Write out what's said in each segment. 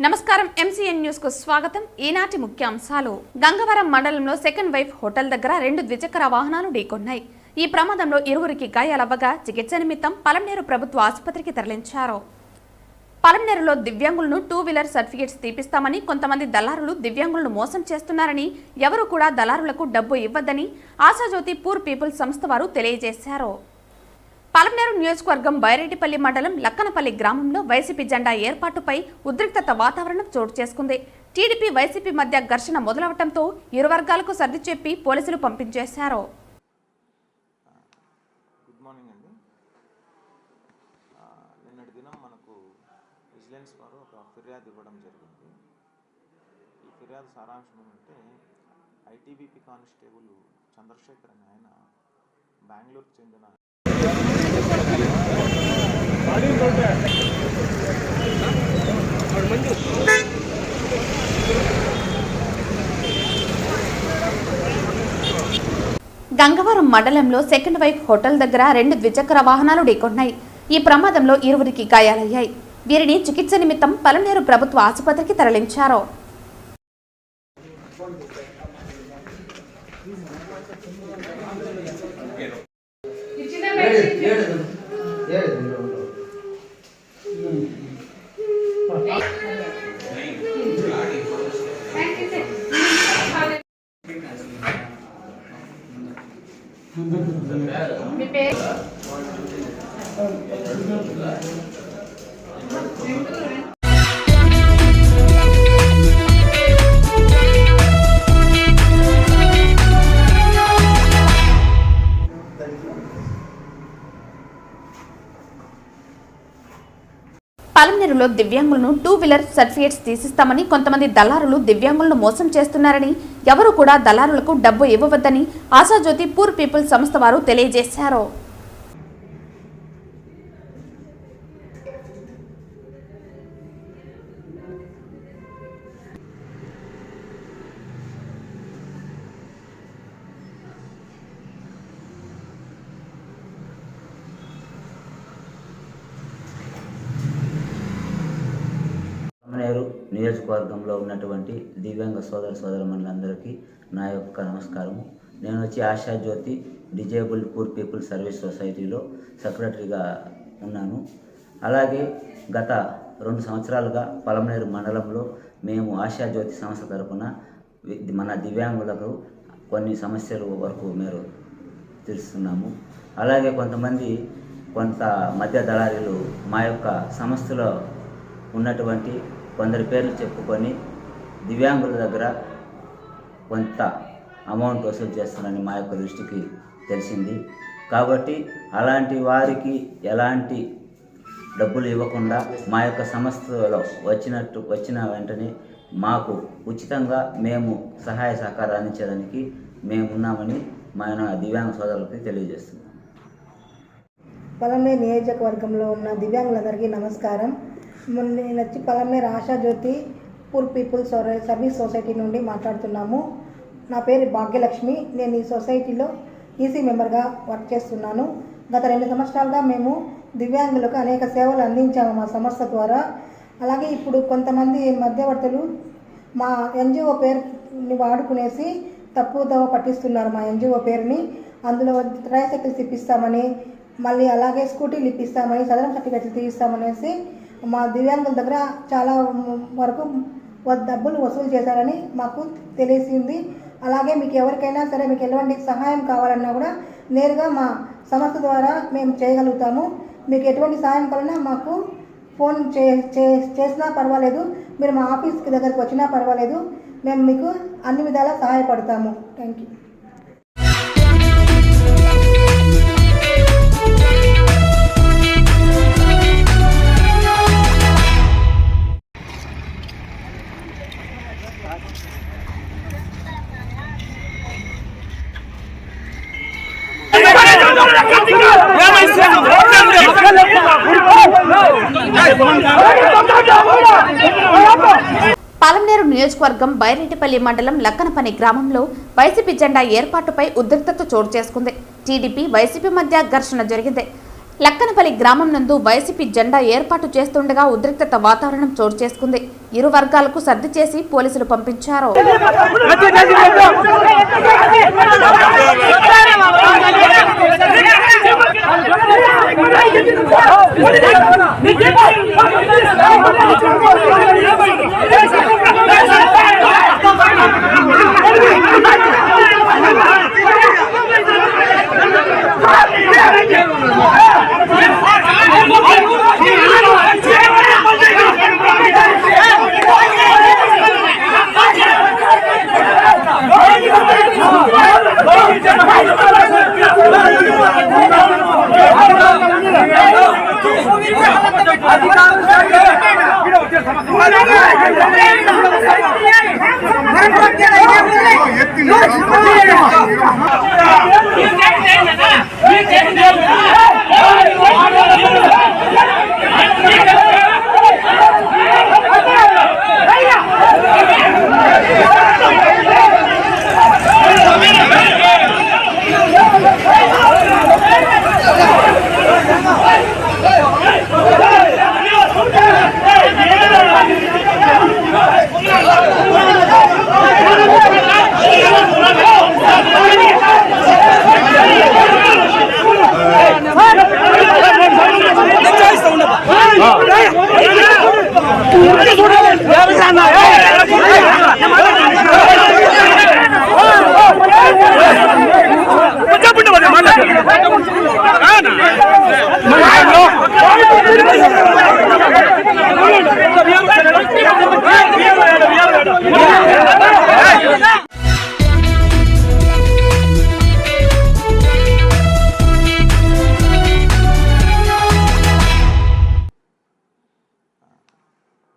నమస్కారం MCN news కు స్వాగతం. ఈనాటి ముఖ్యాంశాలు. గంగవరం మండలంలో సెకండ్ వైఫ్ హోటల్ దగ్గర 2 ద్విచక్ర వాహనాలు ఢీకొన్నాయి. ఈ ప్రమాదంలో 2 గాయాలవ్వగా చికిత్స నిమిత్తం పలమనేరు ప్రభుత్వ ఆసుపత్రికి తరలించారు. పలమనేరులో దివ్యాంగులను 2 వీలర్ సర్టిఫికేట్స్ తీపిస్తామని కొంతమంది దళారులు దివ్యాంగులను మోసం చేస్తున్నారని, ఎవరు కూడా దళారులకు డబ్బు ఇవ్వద్దని ఆశాజ్యోతి పూర్ పీపుల్ సంస్థ వారు తెలియజేశారు. పలమనేరు నియోజకవర్గం బైరెడ్డిపల్లి మండలం లక్కనపల్లి గ్రామంలో వైసీపీ జెండా ఏర్పాటుపై ఉద్రిక్తత వాతావరణం చోటు చేసుకుంది. టీడీపీ వైసీపీ మధ్య ఘర్షణ మొదలవడంతో ఇరు వర్గాలకు సర్ది చెప్పి పోలీసులు పంపించేశారు. గుడ్ మార్నింగ్ అండి. నిన్నటి దినం మనకు విజిలెన్స్ వారు ఒక ఫిర్యాదు ఇవ్వడం జరిగింది. ఈ ఫిర్యాదు సారాంశం ఏమంటే ఐటీబీపీ కానిస్టేబుల్ చంద్రశేఖర్ అనే ఆయన బెంగళూరుకు చెందిన గంగవరం మండలంలో సెకండ్ వైఫ్ హోటల్ దగ్గర 2 ద్విచక్ర వాహనాలు ఢీకొన్నాయి. ఈ ప్రమాదంలో 2 గాయాలయ్యాయి. వీరిని చికిత్స నిమిత్తం పలమనేరు ప్రభుత్వ ఆసుపత్రికి తరలించారు. పలమనేరులో దివ్యాంగులను 2 వీలర్ సర్టిఫికేట్స్ తీసిస్తామని కొంతమంది దళారులు దివ్యాంగులను మోసం చేస్తున్నారని, ఎవరు కూడా దళారులకు డబ్బు ఇవ్వవద్దని ఆశాజ్యోతి పూర్ పీపుల్ సంస్థ వారు తెలియజేశారు. పలమనేరు నియోజకవర్గంలో ఉన్నటువంటి దివ్యాంగ సోదరమణులందరికీ నా యొక్క నమస్కారము. నేను వచ్చి ఆశాజ్యోతి డిజేబుల్డ్ పూర్ పీపుల్ సర్వీస్ సొసైటీలో సెక్రటరీగా ఉన్నాను. అలాగే గత 2 సంవత్సరాలుగా పలమనేరు మండలంలో మేము ఆశాజ్యోతి సంస్థ తరపున మన దివ్యాంగులకు కొన్ని సమస్యలు వరకు మేము తెలుస్తున్నాము. అలాగే కొంత మధ్య దళారీలు మా యొక్క సంస్థలో ఉన్నటువంటి కొందరి పేర్లు చెప్పుకొని దివ్యాంగుల దగ్గర కొంత అమౌంట్ వసూలు చేస్తారని మా యొక్క దృష్టికి తెలిసింది. కాబట్టి అలాంటి వారికి ఎలాంటి డబ్బులు ఇవ్వకుండా మా యొక్క సంస్థలో వచ్చిన వెంటనే మాకు ఉచితంగా మేము సహాయ సహకారాలు అందించడానికి మేము ఉన్నామని మన దివ్యాంగ సోదరులకి తెలియజేస్తున్నాం. పలమనేరు నియోజకవర్గంలో ఉన్న దివ్యాంగులందరికీ నమస్కారం. నేను వచ్చి పలమనేరు ఆశాజ్యోతి పూర్ పీపుల్ సర్వీస్ సొసైటీ నుండి మాట్లాడుతున్నాము. నా పేరు భాగ్యలక్ష్మి. నేను ఈ సొసైటీలో ఈసీ మెంబర్గా వర్క్ చేస్తున్నాను. గత 2 సంవత్సరాలుగా మేము దివ్యాంగులకు అనేక సేవలు అందించాము మా సంస్థ ద్వారా. అలాగే ఇప్పుడు కొంతమంది మధ్యవర్తులు మా ఎన్జిఓ పేరుని వాడుకునేసి తప్పుదోవ పట్టిస్తున్నారు. మా ఎన్జిఓ పేరుని అందులో ట్రైసైకిల్స్ ఇప్పిస్తామని, మళ్ళీ అలాగే స్కూటీలు ఇప్పిస్తామని, సదరం సర్టిఫికెట్లు తీయిస్తామనేసి మా దివ్యాంగుల దగ్గర చాలా వరకు డబ్బులు వసూలు చేశారని మాకు తెలిసింది. అలాగే మీకు ఎవరికైనా సరే మీకు ఎటువంటి సహాయం కావాలన్నా కూడా నేరుగా మా సంస్థ ద్వారా మేము చేయగలుగుతాము. మీకు ఎటువంటి సహాయం కావాలన్నా మాకు ఫోన్ చేసినా పర్వాలేదు, మీరు మా ఆఫీస్కి దగ్గరికి వచ్చినా పర్వాలేదు, మేము మీకు అన్ని విధాలా సహాయపడతాము. Thank you. పాలమనేరు నియోజకవర్గం బైరెడ్డిపల్లి మండలం లక్కనపని గ్రామంలో వైసీపీ జెండా ఏర్పాటుపై ఉద్రిక్తత చోటు చేసుకుంది. టీడీపీ వైసీపీ మధ్య ఘర్షణ జరిగింది. లక్కనపల్లి గ్రామం నందు వైసీపీ జెండా ఏర్పాటు చేస్తుండగా ఉద్రిక్తత వాతావరణం చోటు చేసుకుంది. ఇరు వర్గాలకు సర్ది చేసి పోలీసులు పంపించారు.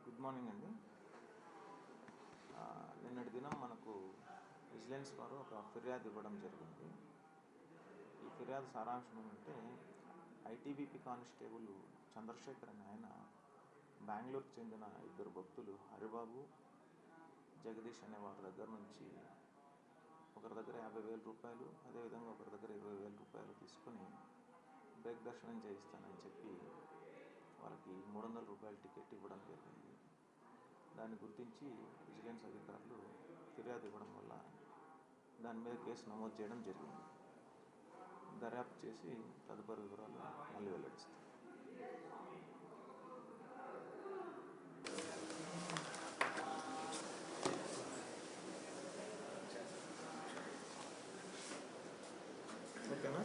గుడ్ మార్నింగ్ అండి. నిన్నటి దినం మనకు విజిలెన్స్ వారు ఒక ఫిర్యాదు ఇవ్వడం జరిగింది. ఈ ఫిర్యాదు సారాంశం ఏమంటే ఐటీబీపీ కానిస్టేబుల్ చంద్రశేఖర్ అనే ఆయన బెంగళూరుకు చెందిన ఇద్దరు భక్తులు హరిబాబు, జగదీష్ అనే వారి దగ్గర నుంచి ఒకరి దగ్గర 50,000 రూపాయలు, అదేవిధంగా ఒకరి దగ్గర 20,000 రూపాయలు తీసుకొని బ్రేక్ దర్శనం చేయిస్తానని చెప్పి వాళ్ళకి 300 రూపాయల టికెట్ ఇవ్వడం జరిగింది. దాన్ని గుర్తించి విజిలెన్స్ అధికారులు ఫిర్యాదు ఇవ్వడం వల్ల దాని మీద కేసు నమోదు చేయడం జరిగింది. దర్యాప్తు చేసి తదుపరి వివరాలు మళ్ళీ వెల్లడిస్తారు. ఓకేనా?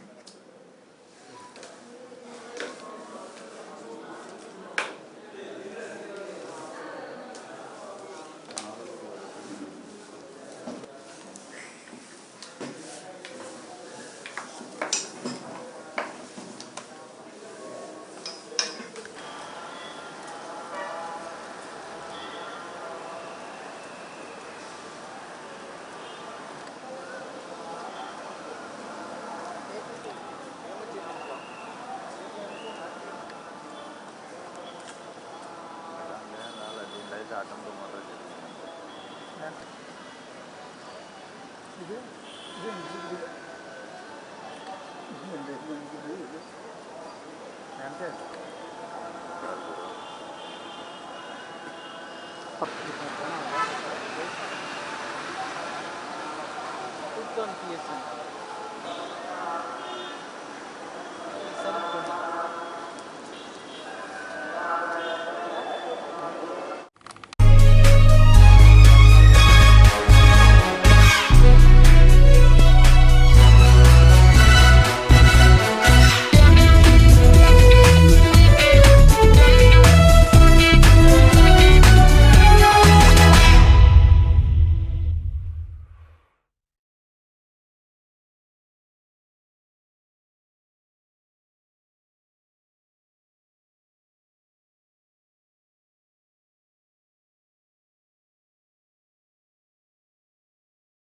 ఆటంతో మొదలు అంటే కూర్చొని తీసేస్తాను.